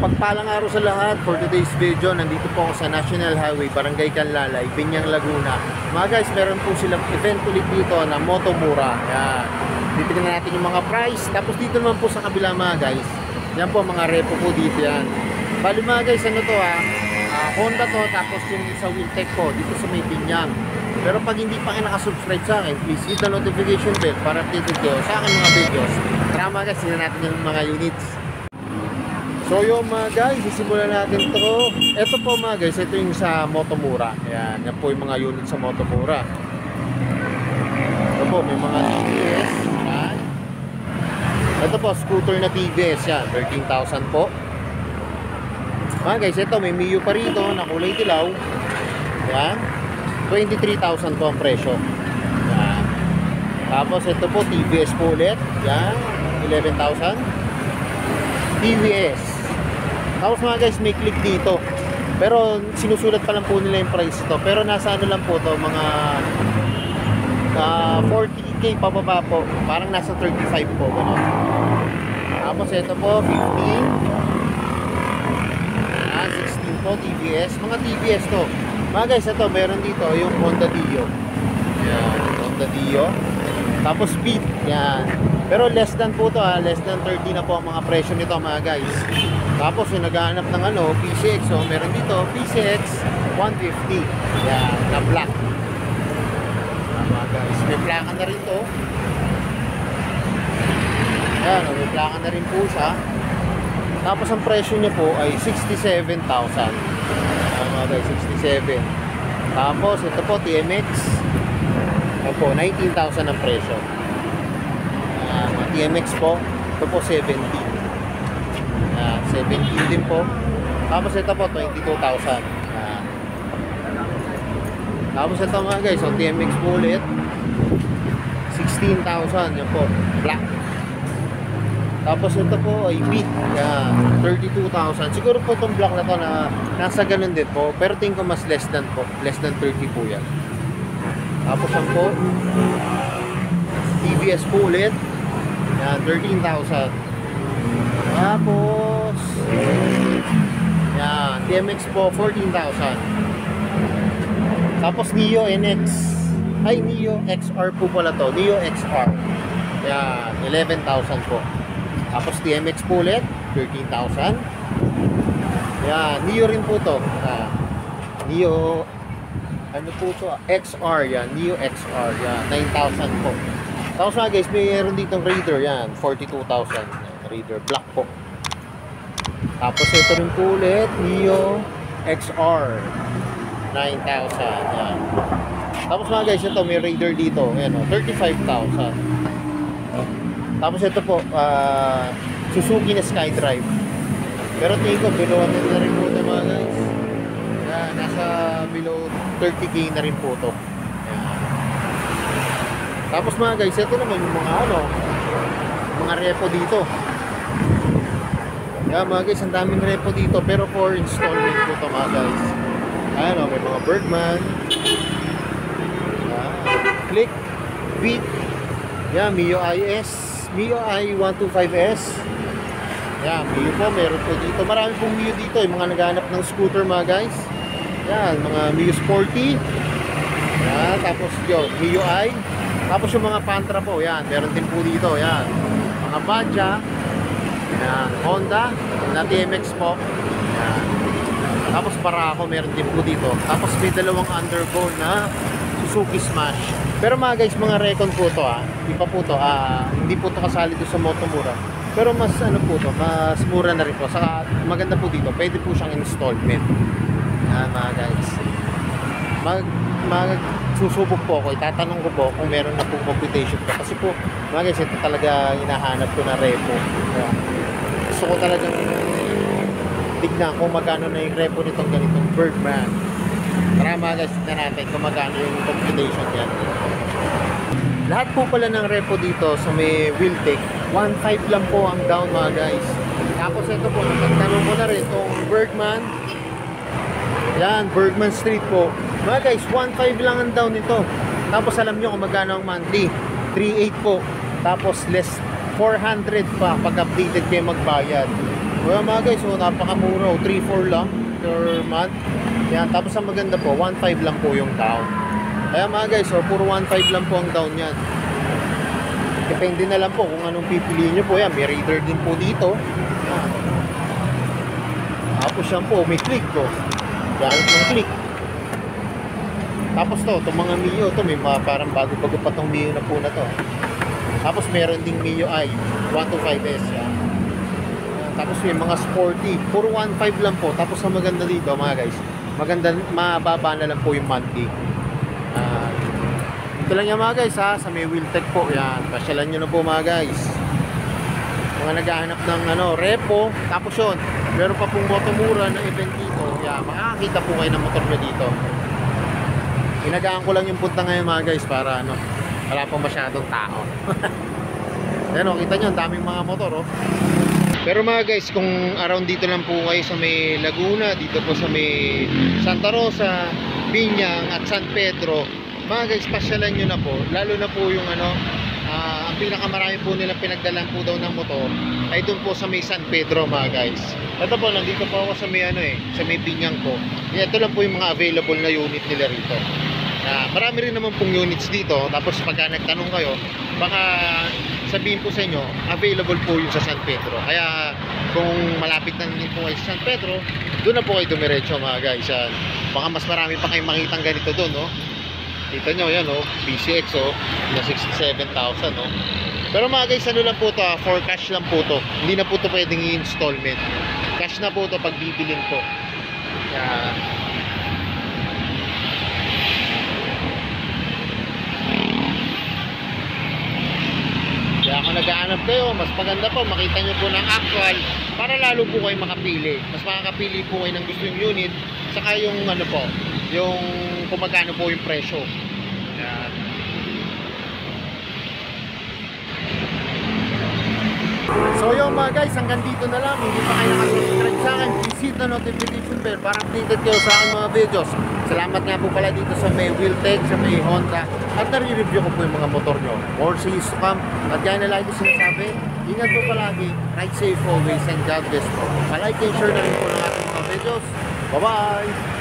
Mapagpalang araw sa lahat. For today's video, nandito po ako sa National Highway, Barangay Canlalay, Binyang, Laguna. Mga guys, meron po silang event ulit dito na Motomura. Yan. Titignan natin yung mga price. Tapos dito naman po sa kabila mga guys, yan po mga repo po dito yan. Bali mga guys, ano to Honda to, tapos yung sa Wheeltech po, dito sa may Binyang. Pero pag hindi pa kayo nakasubscribe sa akin, please hit the notification bell para updated kayo sa akin mga videos. Tara mga guys, tingnan natin yung mga units. So yung mga guys, isimulan natin to. Ito po mga guys, ito yung sa Motomura. Ayan, yan po yung mga unit sa Motomura. Ito po, may mga TVS. Ayan. Ito po, scooter na TVS yan, 13,000 po. Mga guys, ito may Mio pa rito na kulay dilaw. Ayan, 23,000 po ang presyo. Ayan. Tapos ito po, TVS po ulit. Ayan, 11,000. TVS. Tapos mga guys, may click dito. Pero sinusulat pa lang po nila yung price ito. Pero nasa ano lang po to, mga 40k pababa po. Parang nasa 35 po. Ganun. Tapos ito po, 15. 16 po, TVS. Mga TVS to. Mga guys, ito, meron dito yung Honda Dio. Yan, Honda Dio. Tapos Speed. Yan. Pero less than po to less than 30 na po ang mga presyo nito mga guys. Tapos yung naghahanap ng ano, PCX, so meron dito PCX 150. Yan, na black. Mga guys, may plaka na rin to. Yan, may plaka na rin po siya. Tapos ang presyo niya po ay 67,000. Mga guys, 67. Tapos ito po TMX. Ito po 19,000 ang presyo. TMX po, ito po 70. 70 din po. Tapos ito po 22,000. Tapos ito mga guys, so TMX po ulit 16,000. Yan po, black. Tapos ito po ay Beat, 32,000. Siguro po itong black na to na nasa ganun din po, pero tingin ko mas less than po, less than 30 po yan. Tapos yan po TVS po ulit, yan, 13,000. Tapos yan, TMX po 14,000. Tapos Neo NX, ay Neo XR po pala to, Neo XR, yan, 11,000 po. Tapos TMX po ulit 13,000. Yan, Neo rin po to, Neo ano po to, XR, yan, Neo XR, yan, 9,000 po. Tapos mga guys, mayroon ditong Raider, yan, 42,000. Raider black po. Tapos ito rin po ulit, Neo XR, 9,000. Yan. Tapos mga guys, ito may Raider dito, yan, 35,000. Tapos ito po, Suzuki na SkyDrive. Pero tingin ko, below na rin po ito mga guys. Yan, nasa below 30k na rin po ito. Tapos mga guys, ito naman yung mga repo dito. Yan mga guys, ang daming repo dito, pero for installment po ito mga guys. Ayan may mga Bergman. Click, Beat. Yan, Mio IS, Mio i125S. Yan, Mio po, meron po dito. Marami pong Mio dito, yung mga naghahanap ng scooter mga guys. Yan, mga Mio Sporty. Yan, tapos yun, Mio i. Tapos yung mga Pantra po, yan, meron din po dito, yan. Mga Badja, yan, Honda, na TMX po, yan. Tapos Barako, meron din po dito. Tapos may dalawang undergo na Suzuki Smash. Pero mga guys, mga Recon po to, hindi pa po to, hindi po to kasali doon sa Motomura. Pero mas ano po to, mas mura na rin po. Saka maganda po dito, pwede po siyang installment. Yan mga guys. Susubok po ako, itatanong ko po kung meron na pong computation ko. Kasi po, mga guys, ito talaga hinahanap ko na repo. Gusto ko talagang tignan kung magkano na yung repo nitong ganitong Bergman. Tara mga guys, tignan natin kung magkano yung computation yan. Lahat po pala ng repo dito sa may Wheeltech, 1.5 lang po ang down mga guys. Tapos ito po, nagtanong ko na rin itong Bergman. Yan, Bergman Street po. Mga guys, 1.5 lang ang down nito. Tapos alam nyo kung magkano ang monthly, 3.8 po. Tapos less 400 pa pag updated kayo magbayad. Kaya mga guys, so napakamura, 3-4 lang per month. Yan, tapos ang maganda po, 1.5 lang po yung down. Kaya mga guys, so puro 1.5 lang po ang down yan. Depende na lang po kung anong pipiliin nyo po yan. May reader din po dito. Yan. Tapos yan po, may click ko. Gamit ng click. Tapos to, itong mga Mio, to may mga parang bago-bago pa itong Mio na po na to. Tapos meron ding Mio i 125S yan. Tapos may mga sporty, puro 1.5 lang po. Tapos ang maganda dito mga guys, maganda, mababa na lang po yung monthly. Ito lang yan mga guys ha, sa may Wheeltech po yan. Pasyalan nyo na po mga guys. Mga naghahanap ng repo. Tapos yun, meron pa pong motomura na event dito. Yan, makakakita po kayo ng motor nyo dito. Inagaan ko lang yung punta ngayon mga guys para wala pang masyadong tao. Yan o, kita nyo, ang daming mga motor oh. Pero mga guys, kung around dito lang po kayo sa may Laguna, dito po sa may Santa Rosa, Biñang at San Pedro, mga guys, pasyalan nyo na po. Lalo na po yung ang pinakamarami po nilang pinagdalan po daw ng motor ay doon po sa may San Pedro mga guys. Ito po, nandito po ako sa may sa may Biñang po. Ito lang po yung mga available na unit nila rito. Marami rin naman pong units dito. Tapos pagka nagtanong kayo, baka sabihin po sa inyo, available po yung sa San Pedro. Kaya kung malapit na din po kayo sa San Pedro, doon na po kayo dumiretso mga guys. Baka mas marami pa kayong makitang ganito doon, no? Kita nyo, yan, oh, PCX, oh, na 67,000, no? Pero mga guys, lang po to, for cash lang po to. Hindi na po to pwedeng i-installment. Cash na po to pag bibilin po. Kaya kung nag-aanap kayo, mas maganda po, makita nyo po ng actual para lalo po kayo makapili. Mas makakapili po kayo ng gusto yung unit, saka yung yung kung magkano po yung presyo. Yan. So yun mga guys, hanggang dito na lang. Hindi pa kayo nakasubscribe sa akin, please hit the notification bell para updated kayo sa aking mga videos. Salamat nga po pala dito sa may Wheeltech, sa may Honda, at nare-review ko po yung mga motor nyo. More seas to come. At gaya na lagi sinasabi, ingat po palagi, ride safe always, and God bless po. Pa-like and share na rin po ng ating mga videos. Bye bye!